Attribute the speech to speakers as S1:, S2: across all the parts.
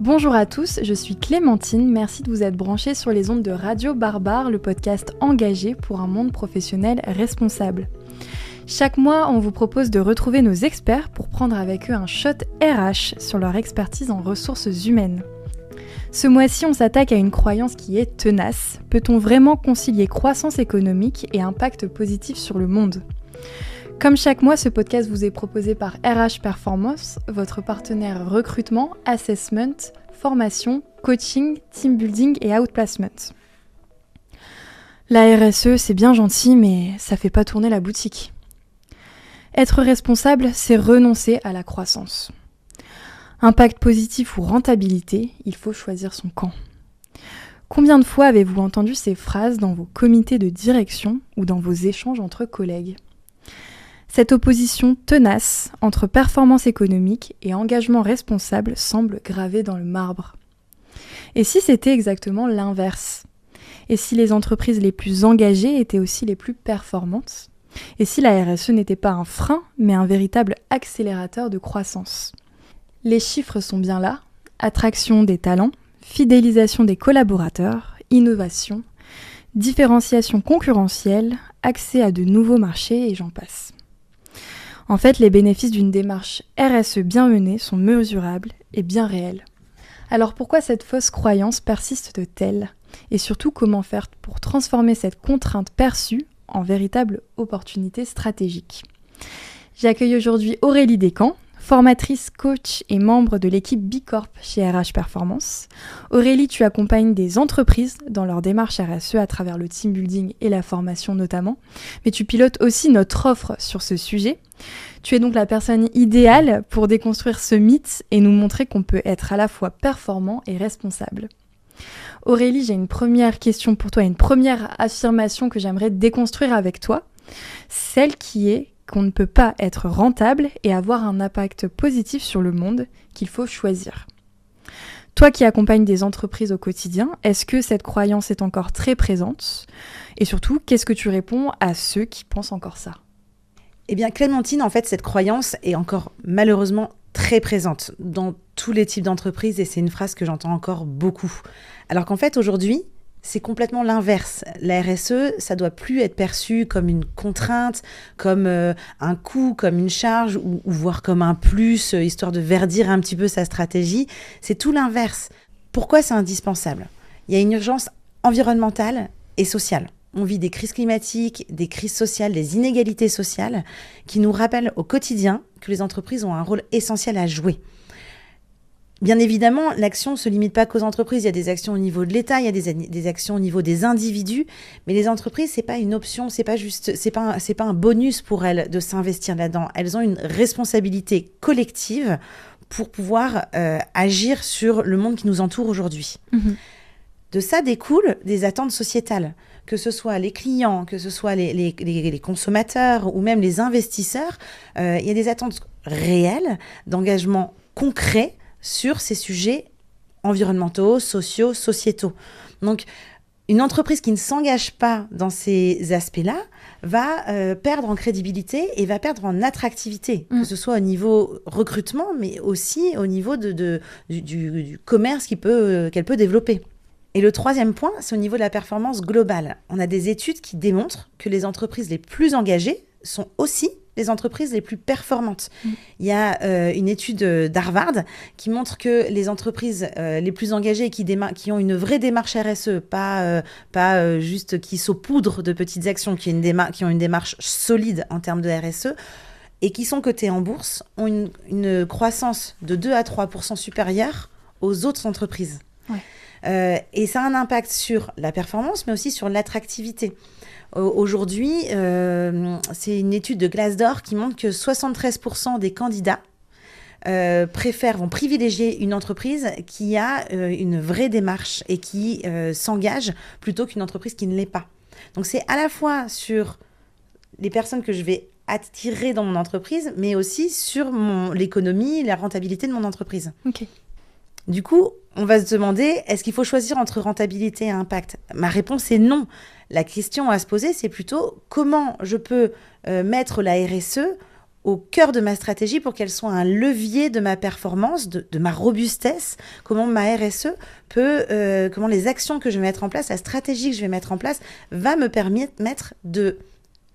S1: Bonjour à tous, je suis Clémentine, merci de vous être branchés sur les ondes de Radio Barbare, le podcast engagé pour un monde professionnel responsable. Chaque mois, on vous propose de retrouver nos experts pour prendre avec eux un shot RH sur leur expertise en ressources humaines. Ce mois-ci, on s'attaque à une croyance qui est tenace. Peut-on vraiment concilier croissance économique et impact positif sur le monde ? Comme chaque mois, ce podcast vous est proposé par RH Performance, votre partenaire recrutement, assessment, formation, coaching, team building et outplacement. La RSE, c'est bien gentil, mais ça fait pas tourner la boutique. Être responsable, c'est renoncer à la croissance. Impact positif ou rentabilité, il faut choisir son camp. Combien de fois avez-vous entendu ces phrases dans vos comités de direction ou dans vos échanges entre collègues ? Cette opposition tenace entre performance économique et engagement responsable semble gravée dans le marbre. Et si c'était exactement l'inverse ? Et si les entreprises les plus engagées étaient aussi les plus performantes ? Et si la RSE n'était pas un frein, mais un véritable accélérateur de croissance ? Les chiffres sont bien là, attraction des talents, fidélisation des collaborateurs, innovation, différenciation concurrentielle, accès à de nouveaux marchés et j'en passe. En fait, les bénéfices d'une démarche RSE bien menée sont mesurables et bien réels. Alors pourquoi cette fausse croyance persiste-t-elle ? Et surtout, comment faire pour transformer cette contrainte perçue en véritable opportunité stratégique ? J'accueille aujourd'hui Aurélie Descamps, formatrice, coach et membre de l'équipe Bicorp chez RH Performance. Aurélie, tu accompagnes des entreprises dans leur démarche RSE à travers le team building et la formation notamment, mais tu pilotes aussi notre offre sur ce sujet. Tu es donc la personne idéale pour déconstruire ce mythe et nous montrer qu'on peut être à la fois performant et responsable. Aurélie, j'ai une première question pour toi, une première affirmation que j'aimerais déconstruire avec toi, celle qui est qu'on ne peut pas être rentable et avoir un impact positif sur le monde, qu'il faut choisir. Toi qui accompagnes des entreprises au quotidien, est-ce que cette croyance est encore très présente ? Et surtout, qu'est-ce que tu réponds à ceux qui pensent encore ça ?
S2: Eh bien, Clémentine, en fait, cette croyance est encore malheureusement très présente dans tous les types d'entreprises et c'est une phrase que j'entends encore beaucoup. Alors qu'en fait, aujourd'hui, c'est complètement l'inverse. La RSE, ça doit plus être perçu comme une contrainte, comme un coût, comme une charge, ou voire comme un plus, histoire de verdir un petit peu sa stratégie. C'est tout l'inverse. Pourquoi c'est indispensable ? Il y a une urgence environnementale et sociale. On vit des crises climatiques, des crises sociales, des inégalités sociales qui nous rappellent au quotidien que les entreprises ont un rôle essentiel à jouer. Bien évidemment, l'action ne se limite pas qu'aux entreprises. Il y a des actions au niveau de l'État, il y a des actions au niveau des individus. Mais les entreprises, c'est pas une option, c'est pas un bonus pour elles de s'investir là-dedans. Elles ont une responsabilité collective pour pouvoir agir sur le monde qui nous entoure aujourd'hui. Mmh. De ça découlent des attentes sociétales, que ce soit les clients, que ce soit les consommateurs ou même les investisseurs. Il y a des attentes réelles d'engagement concret sur ces sujets environnementaux, sociaux, sociétaux. Donc, une entreprise qui ne s'engage pas dans ces aspects-là va perdre en crédibilité et va perdre en attractivité, que ce soit au niveau recrutement, mais aussi au niveau du commerce qu'elle peut développer. Et le troisième point, c'est au niveau de la performance globale. On a des études qui démontrent que les entreprises les plus engagées sont aussi les entreprises les plus performantes. Il y a une étude d'Harvard qui montre que les entreprises les plus engagées qui ont une vraie démarche RSE, pas juste qui saupoudrent de petites actions, qui ont une démarche solide en termes de RSE, et qui sont cotées en bourse, ont une croissance de 2 à 3% supérieure aux autres entreprises. Ouais. Et ça a un impact sur la performance, mais aussi sur l'attractivité. Aujourd'hui, c'est une étude de Glassdoor qui montre que 73% des candidats vont privilégier une entreprise qui a une vraie démarche et qui s'engage plutôt qu'une entreprise qui ne l'est pas. Donc c'est à la fois sur les personnes que je vais attirer dans mon entreprise, mais aussi sur l'économie, la rentabilité de mon entreprise.
S1: Okay.
S2: Du coup, on va se demander, est-ce qu'il faut choisir entre rentabilité et impact ? Ma réponse est non. La question à se poser, c'est plutôt comment je peux mettre la RSE au cœur de ma stratégie pour qu'elle soit un levier de ma performance, de ma robustesse, comment ma RSE peut, comment les actions que je vais mettre en place, la stratégie que je vais mettre en place va me permettre de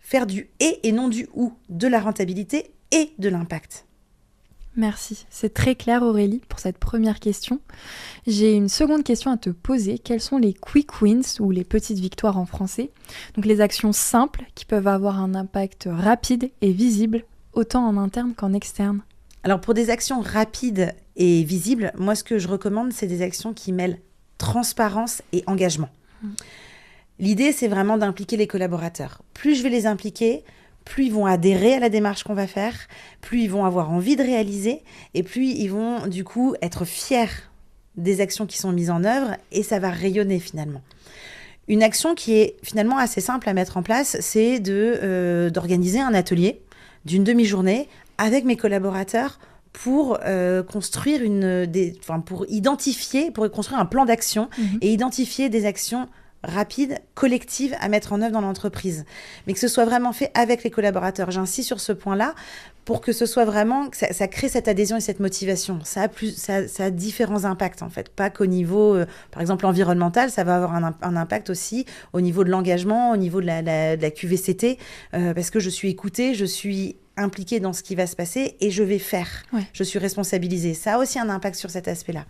S2: faire du et non du ou, de la rentabilité et de l'impact.
S1: Merci, c'est très clair Aurélie pour cette première question. J'ai une seconde question à te poser. Quels sont les quick wins ou les petites victoires en français? Donc les actions simples qui peuvent avoir un impact rapide et visible, autant en interne qu'en externe.
S2: Alors pour des actions rapides et visibles, moi ce que je recommande, c'est des actions qui mêlent transparence et engagement. L'idée, c'est vraiment d'impliquer les collaborateurs. Plus je vais les impliquer, plus ils vont adhérer à la démarche qu'on va faire, plus ils vont avoir envie de réaliser, et plus ils vont du coup être fiers des actions qui sont mises en œuvre, et ça va rayonner finalement. Une action qui est finalement assez simple à mettre en place, c'est d'organiser un atelier d'une demi-journée avec mes collaborateurs pour construire pour construire un plan d'action et identifier des actions rapide, collective à mettre en œuvre dans l'entreprise. Mais que ce soit vraiment fait avec les collaborateurs. J'insiste sur ce point-là pour que ce soit vraiment, que ça crée cette adhésion et cette motivation. Ça a différents impacts en fait. Pas qu'au niveau, par exemple, environnemental, ça va avoir un impact aussi au niveau de l'engagement, au niveau de la QVCT, parce que je suis écoutée, je suis impliquée dans ce qui va se passer et je vais faire. Ouais. Je suis responsabilisée. Ça a aussi un impact sur cet aspect-là.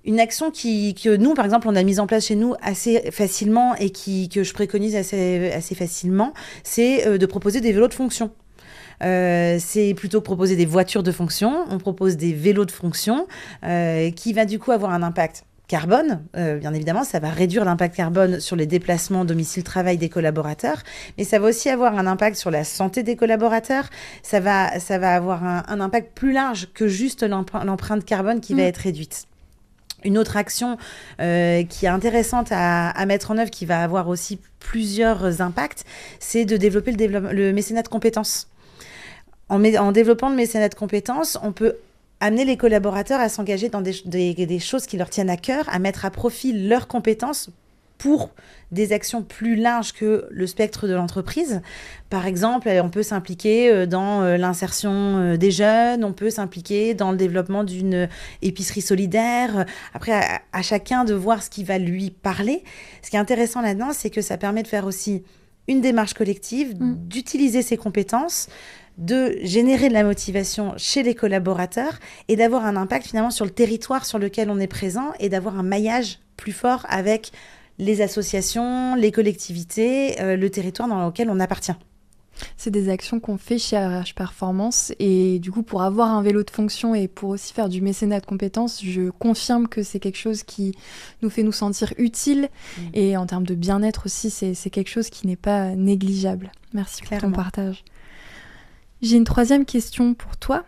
S2: Une action que nous, par exemple, on a mise en place chez nous assez facilement et que je préconise assez facilement, c'est de proposer des vélos de fonction. C'est plutôt que proposer des voitures de fonction, on propose des vélos de fonction qui va du coup avoir un impact carbone. Bien évidemment, ça va réduire l'impact carbone sur les déplacements domicile-travail des collaborateurs, mais ça va aussi avoir un impact sur la santé des collaborateurs. Ça va avoir un impact plus large que juste l'empreinte carbone qui va être réduite. Une autre action qui est intéressante à mettre en œuvre, qui va avoir aussi plusieurs impacts, c'est de développer le mécénat de compétences. En développant le mécénat de compétences, on peut amener les collaborateurs à s'engager dans des choses qui leur tiennent à cœur, à mettre à profit leurs compétences pour des actions plus larges que le spectre de l'entreprise. Par exemple, on peut s'impliquer dans l'insertion des jeunes, on peut s'impliquer dans le développement d'une épicerie solidaire. Après, à chacun de voir ce qui va lui parler. Ce qui est intéressant là-dedans, c'est que ça permet de faire aussi une démarche collective, d'utiliser ses compétences, de générer de la motivation chez les collaborateurs et d'avoir un impact finalement sur le territoire sur lequel on est présent et d'avoir un maillage plus fort avec les associations, les collectivités, le territoire dans lequel on appartient.
S1: C'est des actions qu'on fait chez RH Performance et du coup pour avoir un vélo de fonction et pour aussi faire du mécénat de compétences, je confirme que c'est quelque chose qui nous fait nous sentir utiles et en termes de bien-être aussi, c'est quelque chose qui n'est pas négligeable. Merci pour ton partage. J'ai une troisième question pour toi.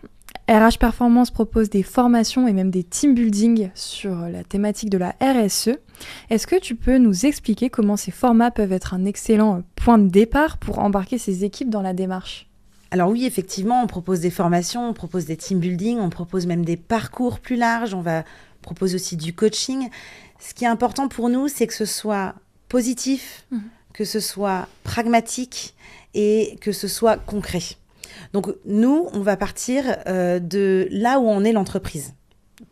S1: RH Performance propose des formations et même des team building sur la thématique de la RSE. Est-ce que tu peux nous expliquer comment ces formats peuvent être un excellent point de départ pour embarquer ces équipes dans la démarche ?
S2: Alors oui, effectivement, on propose des formations, on propose des team building, on propose même des parcours plus larges, on va proposer aussi du coaching. Ce qui est important pour nous, c'est que ce soit positif, que ce soit pragmatique et que ce soit concret. Donc nous, on va partir de là où en est l'entreprise.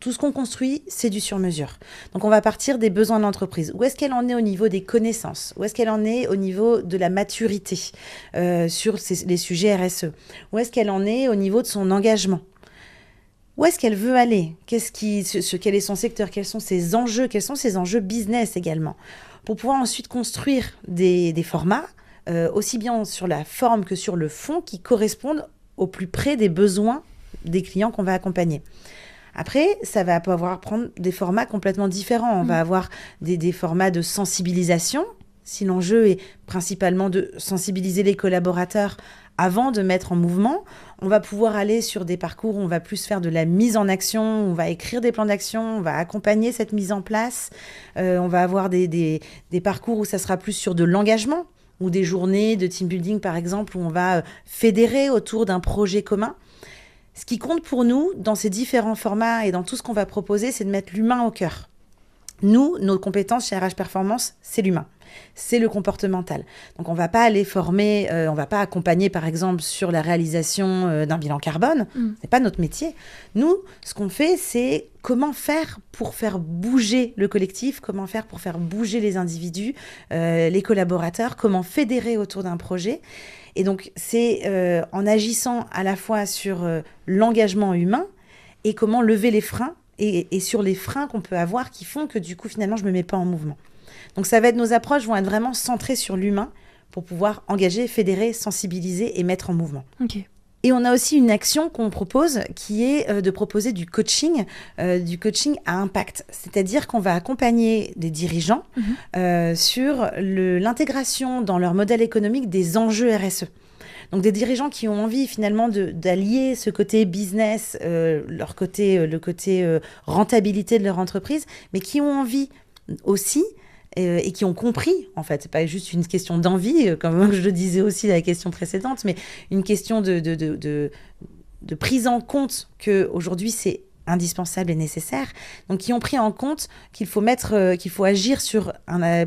S2: Tout ce qu'on construit, c'est du sur-mesure. Donc on va partir des besoins de l'entreprise. Où est-ce qu'elle en est au niveau des connaissances ? Où est-ce qu'elle en est au niveau de la maturité sur les sujets RSE ? Où est-ce qu'elle en est au niveau de son engagement ? Où est-ce qu'elle veut aller ? Quel est son secteur ? Quels sont ses enjeux ? Quels sont ses enjeux business également ? Pour pouvoir ensuite construire des formats aussi bien sur la forme que sur le fond, qui correspondent au plus près des besoins des clients qu'on va accompagner. Après, ça va pouvoir prendre des formats complètement différents. On va avoir des formats de sensibilisation, si l'enjeu est principalement de sensibiliser les collaborateurs avant de mettre en mouvement. On va pouvoir aller sur des parcours où on va plus faire de la mise en action, on va écrire des plans d'action, on va accompagner cette mise en place. On va avoir des parcours où ça sera plus sur de l'engagement, ou des journées de team building, par exemple, où on va fédérer autour d'un projet commun. Ce qui compte pour nous, dans ces différents formats et dans tout ce qu'on va proposer, c'est de mettre l'humain au cœur. Nous, nos compétences chez RH Performance, c'est l'humain. C'est le comportemental. Donc, on ne va pas aller former, on ne va pas accompagner, par exemple, sur la réalisation d'un bilan carbone. Ce n'est pas notre métier. Nous, ce qu'on fait, c'est comment faire pour faire bouger le collectif, comment faire pour faire bouger les individus, les collaborateurs, comment fédérer autour d'un projet. Et donc, c'est en agissant à la fois sur l'engagement humain et comment lever les freins et sur les freins qu'on peut avoir qui font que, du coup, finalement, je ne me mets pas en mouvement. Donc, nos approches vont être vraiment centrées sur l'humain pour pouvoir engager, fédérer, sensibiliser et mettre en mouvement.
S1: Ok.
S2: Et on a aussi une action qu'on propose qui est de proposer du coaching à impact. C'est-à-dire qu'on va accompagner des dirigeants sur l'intégration dans leur modèle économique des enjeux RSE. Donc des dirigeants qui ont envie finalement d'allier ce côté business, le côté rentabilité de leur entreprise, mais qui ont envie aussi et qui ont compris, en fait, c'est pas juste une question d'envie, comme je le disais aussi dans la question précédente, mais une question de prise en compte qu'aujourd'hui c'est indispensable et nécessaire. Donc qui ont pris en compte qu'il faut agir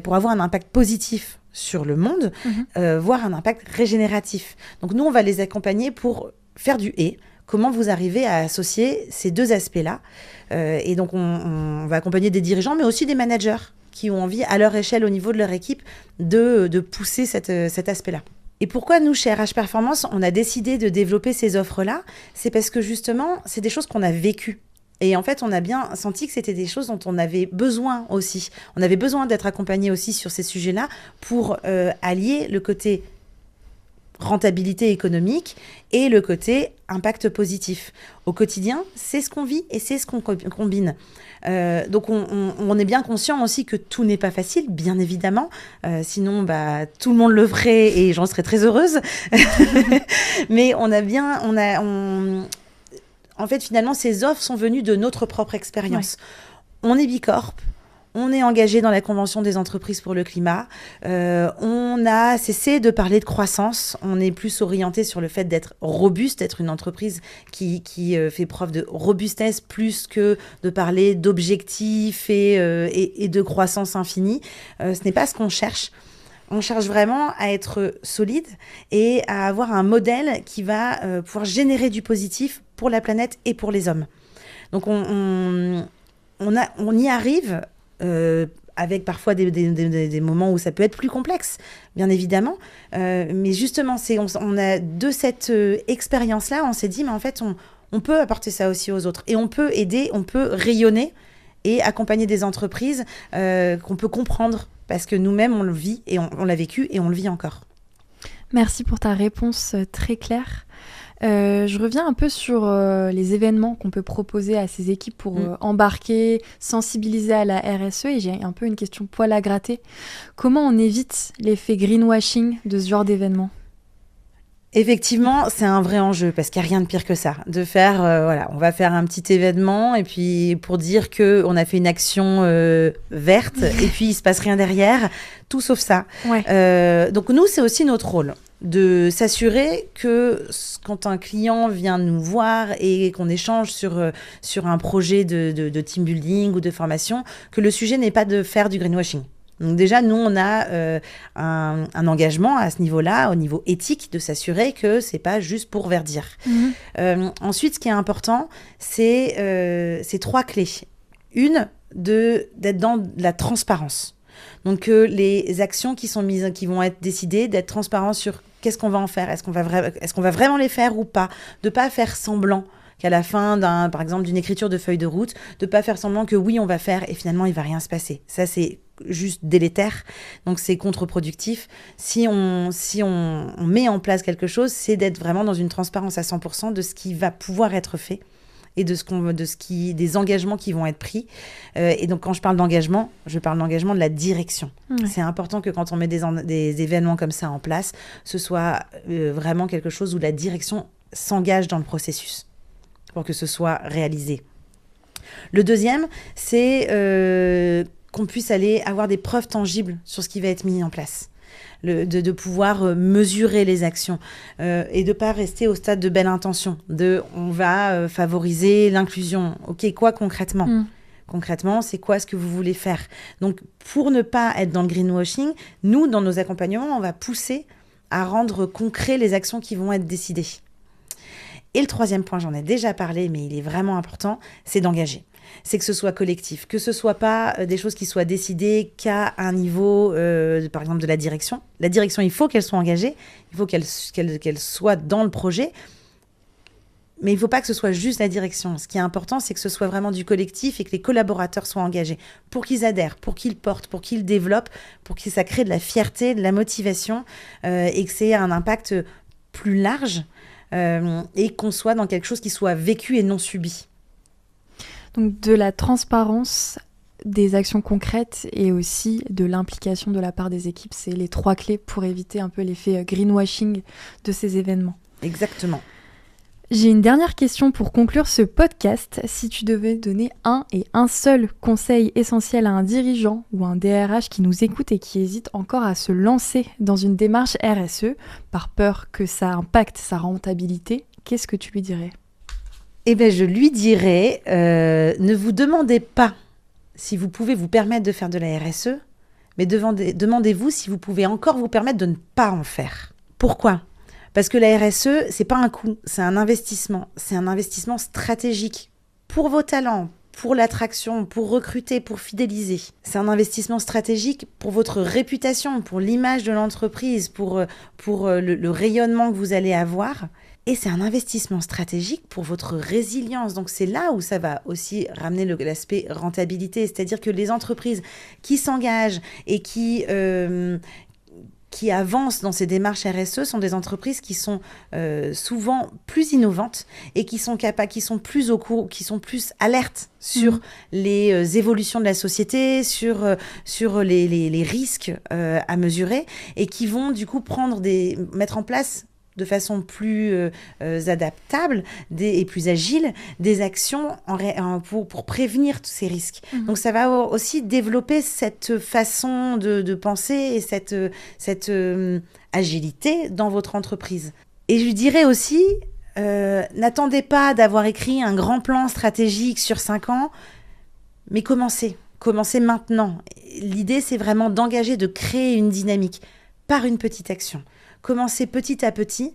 S2: pour avoir un impact positif sur le monde, voire un impact régénératif. Donc nous, on va les accompagner pour faire du « et ». Comment vous arrivez à associer ces deux aspects-là et donc, on va accompagner des dirigeants, mais aussi des managers qui ont envie, à leur échelle, au niveau de leur équipe, de pousser cet aspect-là. Et pourquoi nous, chez RH Performance, on a décidé de développer ces offres-là ? C'est parce que justement, c'est des choses qu'on a vécues. Et en fait, on a bien senti que c'était des choses dont on avait besoin aussi. On avait besoin d'être accompagnés aussi sur ces sujets-là pour allier le côté rentabilité économique et le côté impact positif. Au quotidien, c'est ce qu'on vit et c'est ce qu'on combine. Donc, on est bien conscient aussi que tout n'est pas facile, bien évidemment. Sinon, tout le monde le ferait et j'en serais très heureuse. Mais en fait, finalement, ces offres sont venues de notre propre expérience. Ouais. On est Bicorp. On est engagé dans la Convention des entreprises pour le climat. On a cessé de parler de croissance. On est plus orienté sur le fait d'être robuste, d'être une entreprise qui fait preuve de robustesse plus que de parler d'objectifs et de croissance infinie. Ce n'est pas ce qu'on cherche. On cherche vraiment à être solide et à avoir un modèle qui va pouvoir générer du positif pour la planète et pour les hommes. Donc on y arrive avec parfois des moments où ça peut être plus complexe, bien évidemment. Mais justement, on a de cette expérience-là, on s'est dit, mais en fait, on peut apporter ça aussi aux autres. Et on peut aider, on peut rayonner et accompagner des entreprises qu'on peut comprendre parce que nous-mêmes, on le vit et on l'a vécu et on le vit encore.
S1: Merci pour ta réponse très claire. Je reviens un peu sur les événements qu'on peut proposer à ces équipes pour embarquer, sensibiliser à la RSE. Et j'ai un peu une question poil à gratter. Comment on évite l'effet greenwashing de ce genre d'événement ?
S2: Effectivement, c'est un vrai enjeu parce qu'il n'y a rien de pire que ça. De faire, on va faire un petit événement et puis pour dire qu'on a fait une action verte et puis il ne se passe rien derrière, tout sauf ça. Ouais. Donc nous, c'est aussi notre rôle de s'assurer que quand un client vient nous voir et qu'on échange sur un projet de team building ou de formation, que le sujet n'est pas de faire du greenwashing. Donc déjà, nous, on a un engagement à ce niveau-là, au niveau éthique, de s'assurer que c'est pas juste pour verdir. Ensuite, ce qui est important, c'est 3 clés. Une, d'être dans la transparence. Donc les actions qui vont être décidées, d'être transparent sur qu'est-ce qu'on va en faire, est-ce qu'on va vraiment les faire ou pas, de pas faire semblant qu'à la fin par exemple d'une écriture de feuille de route, de pas faire semblant que oui on va faire et finalement il va rien se passer. Ça c'est juste délétère, donc c'est contre-productif. Si on met en place quelque chose, c'est d'être vraiment dans une transparence à 100% de ce qui va pouvoir être fait et des engagements qui vont être pris. Et donc, quand je parle d'engagement, je parle d'engagement de la direction. C'est important que quand on met des événements comme ça en place, ce soit vraiment quelque chose où la direction s'engage dans le processus pour que ce soit réalisé. Le deuxième, c'est qu'on puisse aller avoir des preuves tangibles sur ce qui va être mis en place. De pouvoir mesurer les actions et de ne pas rester au stade de belle intention, on va favoriser l'inclusion. Ok, quoi concrètement ? Concrètement, c'est quoi ce que vous voulez faire? Donc, pour ne pas être dans le greenwashing, nous, dans nos accompagnements, on va pousser à rendre concret les actions qui vont être décidées. Et le troisième point, j'en ai déjà parlé, mais il est vraiment important, c'est d'engager. C'est que ce soit collectif, que ce ne soit pas des choses qui soient décidées qu'à un niveau, par exemple, de la direction. La direction, il faut qu'elle soit engagée, il faut qu'elle soit dans le projet, mais il ne faut pas que ce soit juste la direction. Ce qui est important, c'est que ce soit vraiment du collectif et que les collaborateurs soient engagés pour qu'ils adhèrent, pour qu'ils portent, pour qu'ils développent, pour que ça crée de la fierté, de la motivation et que c'est un impact plus large et qu'on soit dans quelque chose qui soit vécu et non subi.
S1: Donc de la transparence, des actions concrètes et aussi de l'implication de la part des équipes, c'est les 3 clés pour éviter un peu l'effet greenwashing de ces événements.
S2: Exactement.
S1: J'ai une dernière question pour conclure ce podcast. Si tu devais donner un seul conseil essentiel à un dirigeant ou un DRH qui nous écoute et qui hésite encore à se lancer dans une démarche RSE par peur que ça impacte sa rentabilité, qu'est-ce que tu lui dirais ?
S2: Eh bien, je lui dirais, ne vous demandez pas si vous pouvez vous permettre de faire de la RSE, mais demandez-vous si vous pouvez encore vous permettre de ne pas en faire. Pourquoi ? Parce que la RSE, c'est pas un coût, c'est un investissement. C'est un investissement stratégique pour vos talents, pour l'attraction, pour recruter, pour fidéliser. C'est un investissement stratégique pour votre réputation, pour l'image de l'entreprise, pour le rayonnement que vous allez avoir. Et c'est un investissement stratégique pour votre résilience. Donc c'est là où ça va aussi ramener l'aspect rentabilité. C'est-à-dire que les entreprises qui s'engagent et qui avancent dans ces démarches RSE sont des entreprises qui sont souvent plus innovantes et qui sont capables, qui sont plus au courant, qui sont plus alertes sur les évolutions de la société, sur les risques à mesurer et qui vont du coup mettre en place de façon plus adaptable et plus agile, des actions pour prévenir tous ces risques. Donc ça va aussi développer cette façon de penser et cette agilité dans votre entreprise. Et je dirais aussi, n'attendez pas d'avoir écrit un grand plan stratégique sur 5 ans, mais commencez maintenant. L'idée, c'est vraiment d'engager, de créer une dynamique par une petite action. Commencez petit à petit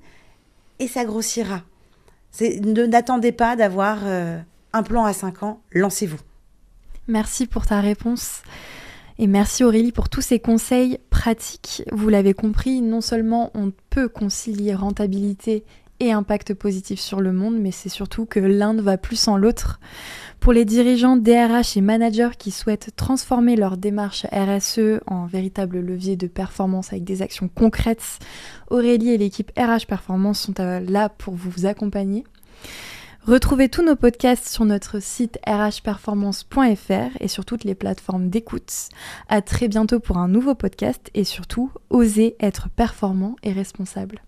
S2: et ça grossira. N'attendez pas d'avoir un plan à 5 ans, lancez-vous.
S1: Merci pour ta réponse et merci Aurélie pour tous ces conseils pratiques. Vous l'avez compris, non seulement on peut concilier rentabilité et impact positif sur le monde, mais c'est surtout que l'un ne va plus sans l'autre. Pour les dirigeants DRH et managers qui souhaitent transformer leur démarche RSE en véritable levier de performance avec des actions concrètes, Aurélie et l'équipe RH Performance sont là pour vous accompagner. Retrouvez tous nos podcasts sur notre site rhperformance.fr et sur toutes les plateformes d'écoute. À très bientôt pour un nouveau podcast et surtout, osez être performant et responsable.